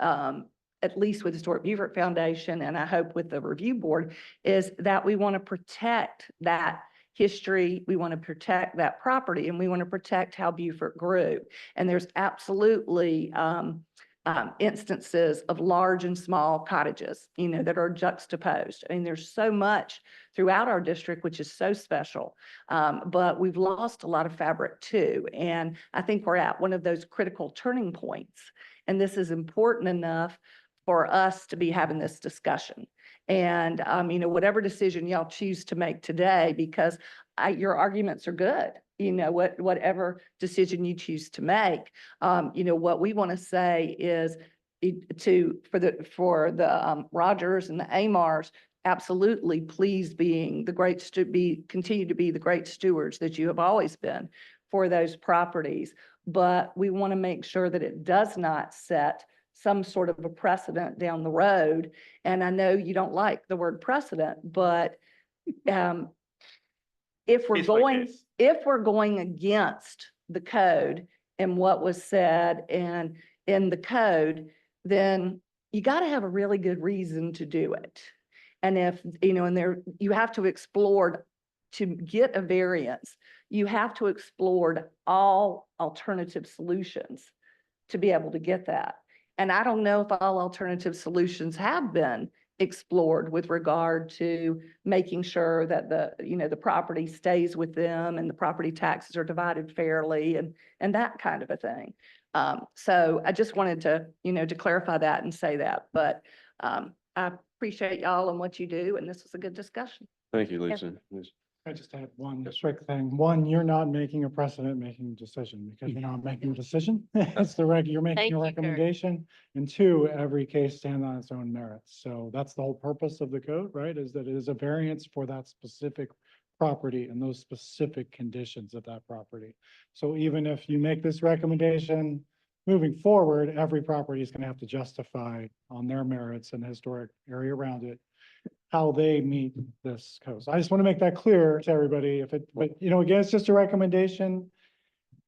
at least with Historic Beaufort Foundation, and I hope with the review board, is that we want to protect that history, we want to protect that property, and we want to protect how Beaufort grew. And there's absolutely instances of large and small cottages, that are juxtaposed. I mean, there's so much throughout our district, which is so special. But we've lost a lot of fabric too. And I think we're at one of those critical turning points. And this is important enough for us to be having this discussion. And, whatever decision y'all choose to make today, because your arguments are good, whatever decision you choose to make, what we want to say is for the Rogers and the Amars, absolutely please continue to be the great stewards that you have always been for those properties. But we want to make sure that it does not set some sort of a precedent down the road. And I know you don't like the word precedent, but if we're going against the code and what was said and in the code, then you got to have a really good reason to do it. And if, you have to explore to get a variance, you have to explore all alternative solutions to be able to get that. And I don't know if all alternative solutions have been explored with regard to making sure that the property stays with them and the property taxes are divided fairly and that kind of a thing. So I just wanted to, to clarify that and say that, but I appreciate y'all and what you do, and this was a good discussion. Thank you, Lisa. Yes. I just had one Yes, sir. quick thing. One, you're not making a precedent making a decision because you're not making a decision. It's you're making Thank a you, Kurt. recommendation. And two, every case stands on its own merits. So that's the whole purpose of the code, right? Is that it is a variance for that specific property and those specific conditions of that property. So even if you make this recommendation, moving forward, every property is going to have to justify on their merits and the historic area around it how they meet this code. So I just want to make that clear to everybody. But again, it's just a recommendation.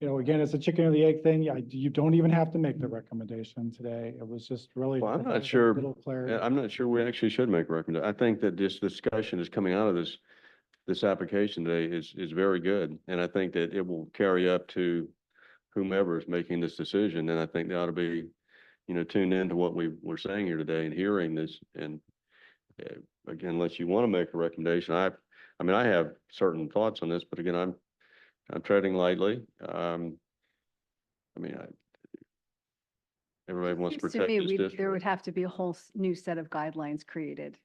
Again, it's a chicken or the egg thing. You don't even have to make the recommendation today. It was just really. Well, I'm to not have a sure, little clarity. I'm not sure we actually should make a recommendation. I think that this discussion is coming out of this application today is very good. And I think that it will carry up to whomever is making this decision. And I think they ought to be, tuned into what we're saying here today and hearing this. And again, unless you want to make a recommendation, I mean, I have certain thoughts on this, but again, I'm treading lightly. Everybody wants to Seems to protect me this there district. would have to be a whole new set of guidelines created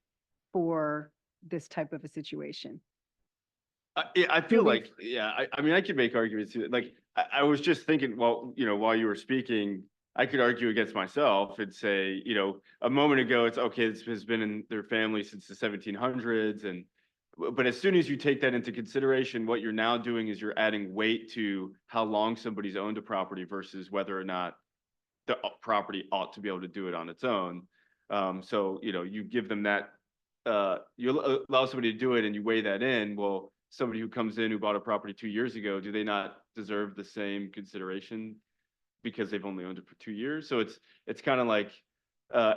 for this type of a situation. I feel like, yeah, I mean, I could make arguments, like, I was just thinking, well, while you were speaking, I could argue against myself and say, a moment ago, it's okay, this has been in their family since the 1700s. But as soon as you take that into consideration, what you're now doing is you're adding weight to how long somebody's owned a property versus whether or not the property ought to be able to do it on its own. So, you give them that, you allow somebody to do it and you weigh that in. Well, somebody who comes in who bought a property 2 years ago, do they not deserve the same consideration because they've only owned it for 2 years? So it's kind of like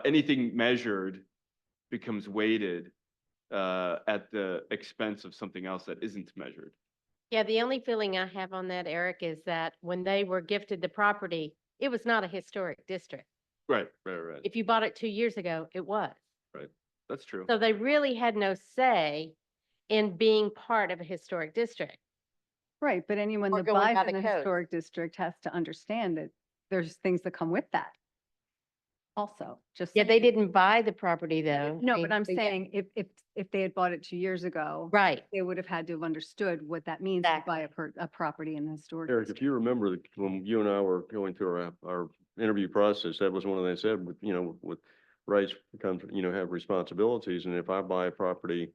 anything measured becomes weighted at the expense of something else that isn't measured. Yeah, the only feeling I have on that, Eric, is that when they were gifted the property, it was not a historic district. Right. If you bought it 2 years ago, it was. That's true. So they really had no say in being part of a historic district. Right, but anyone Or that going by buys the in a code. historic district has to understand that there's things that come with that. Also, just. Yeah, they saying. didn't buy the property though. No, I but mean, I'm they- saying if they had bought it 2 years ago. Right. They would have had to have understood what that means to buy a property in the historic. Eric, if district. you remember when you and I were going through our interview process, that was one of the things I said, with rights comes, have responsibilities. And if I buy a property,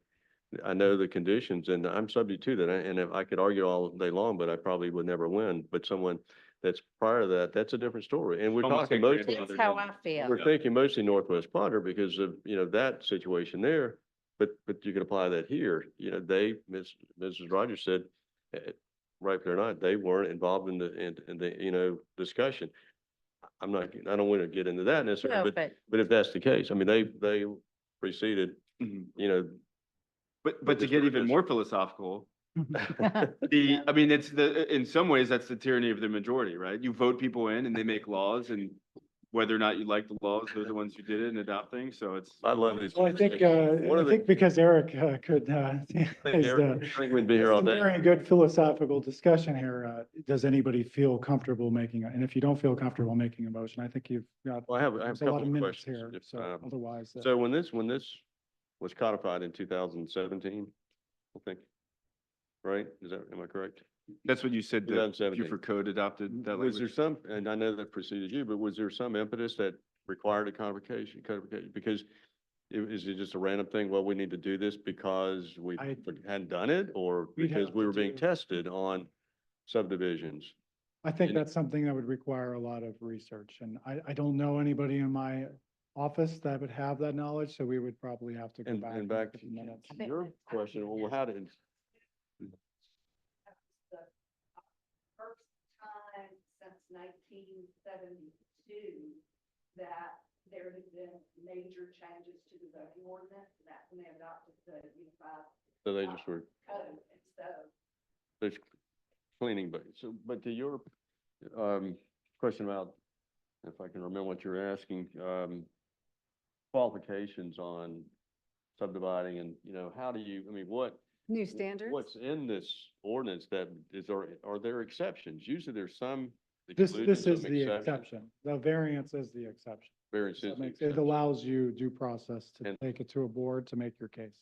I know the conditions and I'm subject to that. And if I could argue all day long, but I probably would never win. But someone that's prior to that, that's a different story. And we're Almost talking like mostly, That's how I feel. we're thinking mostly Northwest Plunder because of, that situation there. But you can apply that here. Mrs. Rogers said, rightfully or not, they weren't involved in the discussion. I don't want to get into that No, necessarily, but but if that's the case, I mean, they preceded, Mhm. you know. But to get even more philosophical, in some ways, that's the tyranny of the majority, right? You vote people in and they make laws, and whether or not you like the laws, they're the ones who did it and adopt things, so it's. I love these. Well, I think, One of I the- think because Eric could, I think is Eric- I think we'd be here all some day. very good philosophical discussion here. Does anybody feel comfortable making, and if you don't feel comfortable making a motion, I think you've got, Well, I have a there's a lot couple of of minutes questions. here, if, so otherwise. So when this was codified in 2017, I think, right? Am I correct? That's what you said, the 2017. Beaufort Code adopted that Was there language. some, and I know that preceded you, but was there some impetus that required a codification? Because is it just a random thing? Well, we need to do this because we hadn't done it, or We'd because have we to were being do- tested on subdivisions? I think And- that's something that would require a lot of research, and I don't know anybody in my office that would have that knowledge, so we would probably have to go back. And back look at the minutes. to your question, well, how did, First time since 1972 that there have been major changes to the zoning ordinance, and that's when they adopted the unified so they just were, code. And so there's cleaning, but to your, question about, if I can remember what you're asking, qualifications on subdividing and, how do you, I mean, New standards? what's in this ordinance that are there exceptions? Usually there's some This excluding is some the exceptions. exception. The variance is the exception. Variance So is It the makes- it exception. allows you due process to And- take it to a board to make your case.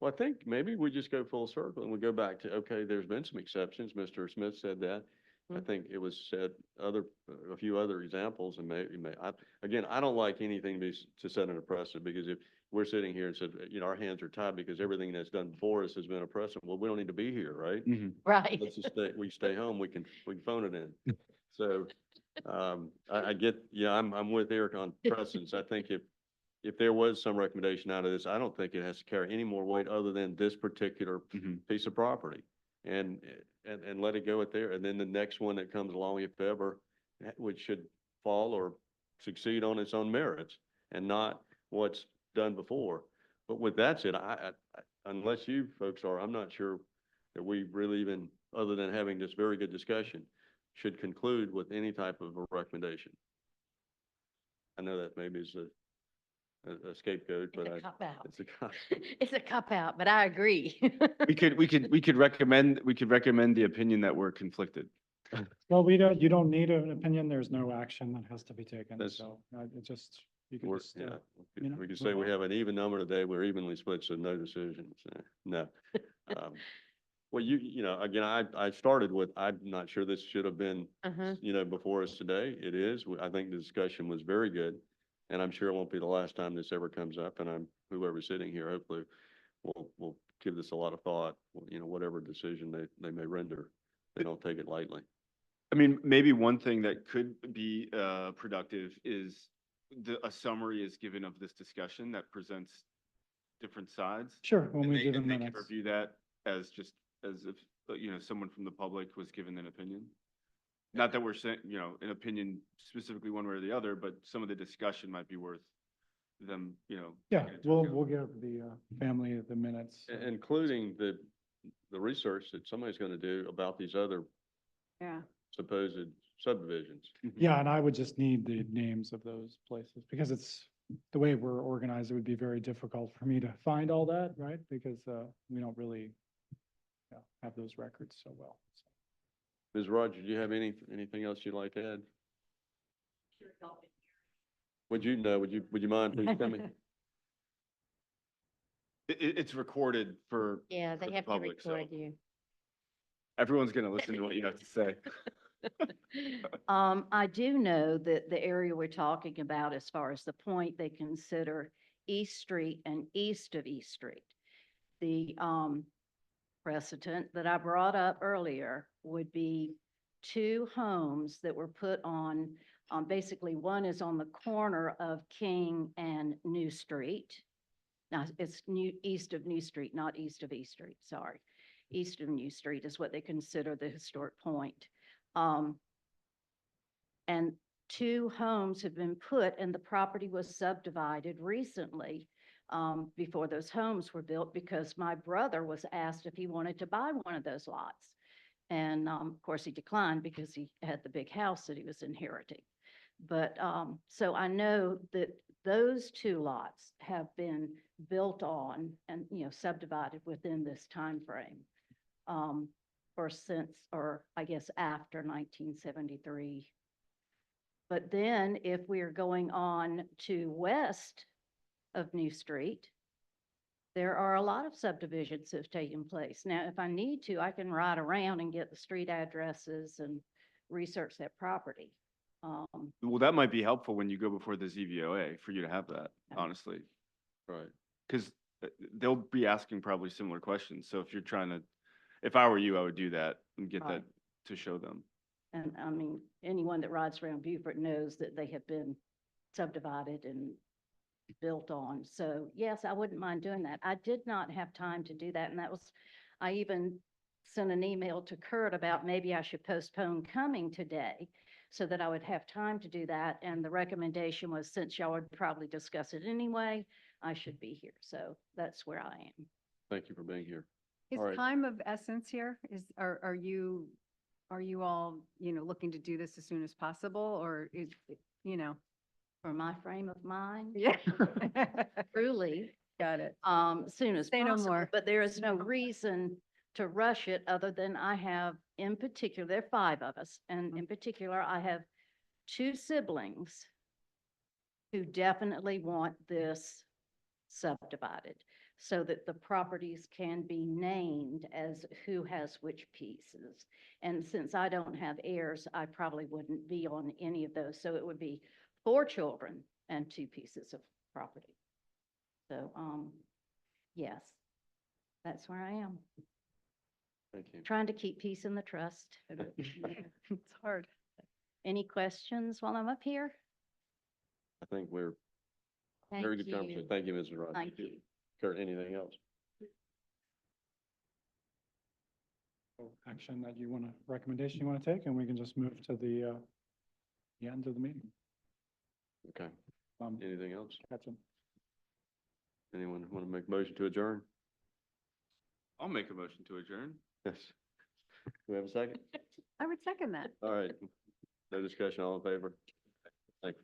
Well, I think maybe we just go full circle and we go back to, okay, there's been some exceptions. Mr. Smith said that. I Mhm. think it was said a few other examples and again, I don't like anything to set an precedent because if we're sitting here and said, our hands are tied because everything that's done before us has been a precedent, well, we don't need to be here, right? Right. Let's just we stay home, we can phone it in. So, I get, I'm with Eric on precedents. I think if there was some recommendation out of this, I don't think it has to carry any more weight other than this particular piece of property. And let it go at there. And then the next one that comes along, if ever, which should fall or succeed on its own merits and not what's done before. But with that said, unless you folks are, I'm not sure that we really even, other than having this very good discussion, should conclude with any type of a recommendation. I know that maybe is a scapegoat, but It's a cop out. it's a cop. It's a cop out, but I agree. We could recommend the opinion that we're conflicted. Well, you don't need an opinion. There's no action that has to be taken. That's- So you can We're, just, yeah, you know, we could move say we on. have an even number today, we're evenly split, so no decisions. No. Um, Well, again, I started with, I'm not sure this should have been, Uh-huh. before us today. It is. I think the discussion was very good. And I'm sure it won't be the last time this ever comes up. And whoever's sitting here, hopefully will give this a lot of thought, whatever decision they may render. They don't take it lightly. I mean, maybe one thing that could be productive is a summary is given of this discussion that presents different sides. Sure, when And we they, do the and they can minutes. review that as if, someone from the public was given an opinion. Not that we're saying, an opinion specifically one way or the other, but some of the discussion might be worth them, Yeah, taking into we'll account. give the family the minutes. Including the research that somebody's going to do about these other Yeah. supposed subdivisions. Yeah, and I would just need the names of those places because it's, the way we're organized, it would be very difficult for me to find all that, right? Because we don't really have those records so well. Ms. Rogers, do you have anything else you'd like to add? Would you mind please coming? It's recorded for Yeah, they for the have to public, so record you. everyone's gonna listen to what you have to say. I do know that the area we're talking about, as far as the point, they consider East Street and east of East Street. The, precedent that I brought up earlier would be two homes that were put on, basically one is on the corner of King and New Street. Now, it's east of New Street, not east of East Street, sorry. East of New Street is what they consider the historic point. And two homes have been put, and the property was subdivided recently before those homes were built, because my brother was asked if he wanted to buy one of those lots. And of course, he declined because he had the big house that he was inheriting. But so I know that those two lots have been built on and, subdivided within this timeframe. Or since, or I guess after 1973. But then if we are going on to west of New Street, there are a lot of subdivisions that have taken place. Now, if I need to, I can ride around and get the street addresses and research that property. Well, that might be helpful when you go before the ZVOA for you to have that, Yeah. honestly. Right. Because they'll be asking probably similar questions. So if I were you, I would do that and get that Right. to show them. And I mean, anyone that rides around Beaufort knows that they have been subdivided and built on. So yes, I wouldn't mind doing that. I did not have time to do that. And I even sent an email to Kurt about maybe I should postpone coming today so that I would have time to do that. And the recommendation was, since y'all would probably discuss it anyway, I should be here. So that's where I am. Thank you for being here. Is All right. time of essence here? Are you all, looking to do this as soon as possible, or is, For my frame of mind, yeah. truly, Got it. soon as Say no possible, more. but there is no reason to rush it, other than I have, in particular, there are 5 of us, and in particular, I have 2 siblings who definitely want this subdivided so that the properties can be named as who has which pieces. And since I don't have heirs, I probably wouldn't be on any of those. So it would be 4 children and 2 pieces of property. So, yes, that's where I am, Thank you. trying to keep peace in the trust. It's hard. Any questions while I'm up here? I think we're Thank very good you. conversation. Thank you, Mrs. Rogers. Thank you. Kurt, anything else? Action that you want to, recommendation you want to take, and we can just move to the end of the meeting. Okay. Um, Anything else? catch 'em. Anyone want to make a motion to adjourn? I'll make a motion to adjourn. Yes. Do we have a second? I would second that. All right. No discussion, all in favor? Thank you.